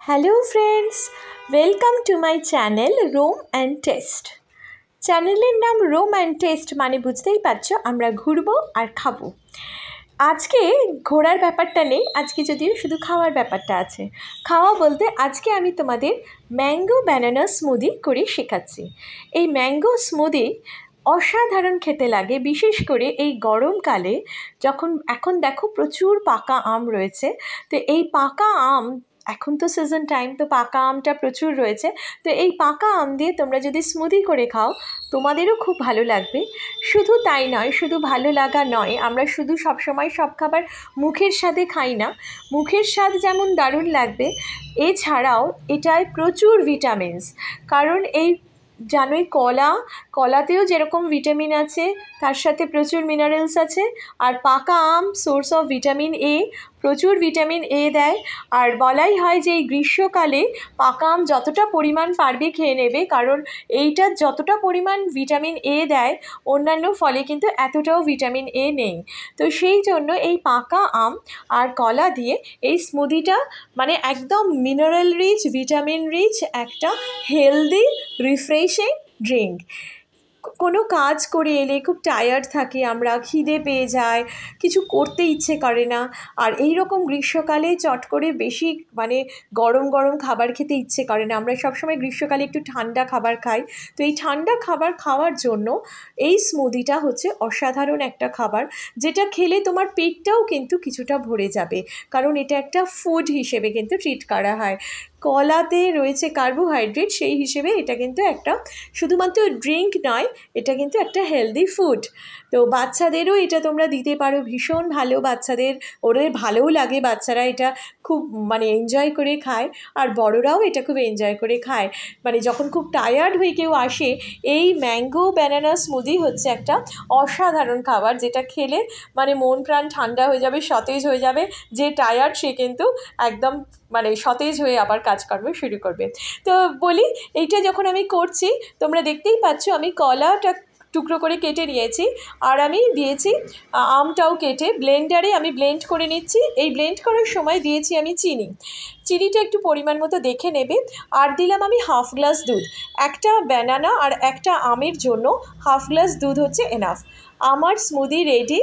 Hello friends, welcome to my channel Roam and Taste. চ্যানেলের নাম Rome and test মানে বুঝতেই পারছো আমরা ঘুরবো আর খাবো। আজকে ঘোরার ব্যাপারটা নেই, আজকে যদিও শুধু খাওয়ার ব্যাপারটা আছে। খাওয়া বলতে আজকে আমি তোমাদের ম্যাঙ্গো ব্যানানা স্মুদি করে শেখাচ্ছি। এই ম্যাঙ্গো স্মুদি অসাধারণ খেতে লাগে, বিশেষ করে এই গরমকালে যখন এখন দেখো প্রচুর পাকা আম রয়েছে। তো এই পাকা আম, এখন তো সিজন টাইম, তো পাকা আমটা প্রচুর রয়েছে। তো এই পাকা আম দিয়ে তোমরা যদি স্মুদি করে খাও তোমাদেরও খুব ভালো লাগবে। শুধু তাই নয়, শুধু ভালো লাগা নয়, আমরা শুধু সবসময় সব খাবার মুখের স্বাদে খাই না। মুখের স্বাদ যেমন দারুণ লাগবে, এছাড়াও এটায় প্রচুর ভিটামিনস। কারণ এই জানোই কলাতেও যেরকম ভিটামিন আছে, তার সাথে প্রচুর মিনারেলস আছে। আর পাকা আম সোর্স অফ ভিটামিন এ, প্রচুর ভিটামিন এ দেয়। আর বলাই হয় যে এই গ্রীষ্মকালে পাকা আম যতটা পরিমাণ পারবে খেয়ে নেবে, কারণ এইটার যতটা পরিমাণ ভিটামিন এ দেয় অন্যান্য ফলে কিন্তু এতটাও ভিটামিন এ নেই। তো সেই জন্য এই পাকা আম আর কলা দিয়ে এই স্মুদিটা মানে একদম মিনারেল রিচ, ভিটামিন রিচ একটা হেলদি রিফ্রেশিং ড্রিঙ্ক। কোনো কাজ করে এলে খুব টায়ার্ড থাকি আমরা, খিদে পেয়ে যায়, কিছু করতে ইচ্ছে করে না, আর এই রকম গ্রীষ্মকালে চট করে বেশি মানে গরম গরম খাবার খেতে ইচ্ছে করে না। আমরা সবসময় গ্রীষ্মকালে একটু ঠান্ডা খাবার খাই। তো এই ঠান্ডা খাবার খাওয়ার জন্য এই স্মুদিটা হচ্ছে অসাধারণ একটা খাবার, যেটা খেলে তোমার পেটটাও কিন্তু কিছুটা ভরে যাবে, কারণ এটা একটা ফুড হিসেবে কিন্তু ট্রিট করা হয়। কলাতে রয়েছে কার্বোহাইড্রেট, সেই হিসেবে এটা কিন্তু একটা শুধুমাত্র ড্রিঙ্ক নয়, এটা কিন্তু একটা হেলদি ফুড। তো বাচ্চাদেরও এটা তোমরা দিতে পারো, ভীষণ ভালো। ওদের ভালোও লাগে, বাচ্চারা এটা খুব মানে এনজয় করে খায়, আর বড়রাও এটা খুব এনজয় করে খায়। মানে যখন খুব টায়ার্ড হয়ে কেউ আসে, এই ম্যাঙ্গো ব্যানানা স্মুদি হচ্ছে একটা অসাধারণ খাবার, যেটা খেলে মানে মন প্রাণ ঠান্ডা হয়ে যাবে, সতেজ হয়ে যাবে। যে টায়ার্ড সে কিন্তু একদম মানে সতেজ হয়ে আবার কাজকর্ম শুরু করবে। তো বলি, এইটা যখন আমি করছি তোমরা দেখতেই পাচ্ছ আমি কলাটা টুকরো করে কেটে নিয়েছি, আর আমি দিয়েছি আমটাও কেটে ব্লেন্ডারে আমি ব্লেন্ড করে নিচ্ছি। এই ব্লেন্ড করার সময় দিয়েছি আমি চিনিটা একটু পরিমাণ মতো দেখে নেবে। আর দিলাম আমি হাফ গ্লাস দুধ। একটা ব্যানানা আর একটা আমের জন্য হাফ গ্লাস দুধ হচ্ছে এনাফ। আমার স্মুদি রেডি।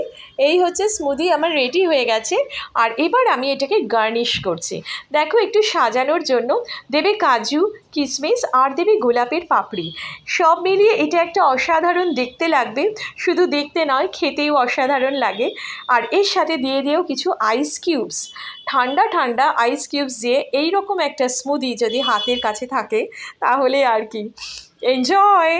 এই হচ্ছে স্মুদি আমার রেডি হয়ে গেছে। আর এবার আমি এটাকে গার্নিশ করছি। দেখো, একটু সাজানোর জন্য দেবে কাজু, কিশমিশ, আর দেবে গোলাপের পাপড়ি। সব মিলিয়ে এটা একটা অসাধারণ দেখতে লাগবে, শুধু দেখতে নয় খেতেও অসাধারণ লাগে। আর এর সাথে দিয়ে দিয়েও কিছু আইস কিউবস, ঠান্ডা ঠান্ডা আইস কিউবস দিয়ে এইরকম একটা স্মুদি যদি হাতের কাছে থাকে তাহলে আর কি, এনজয়।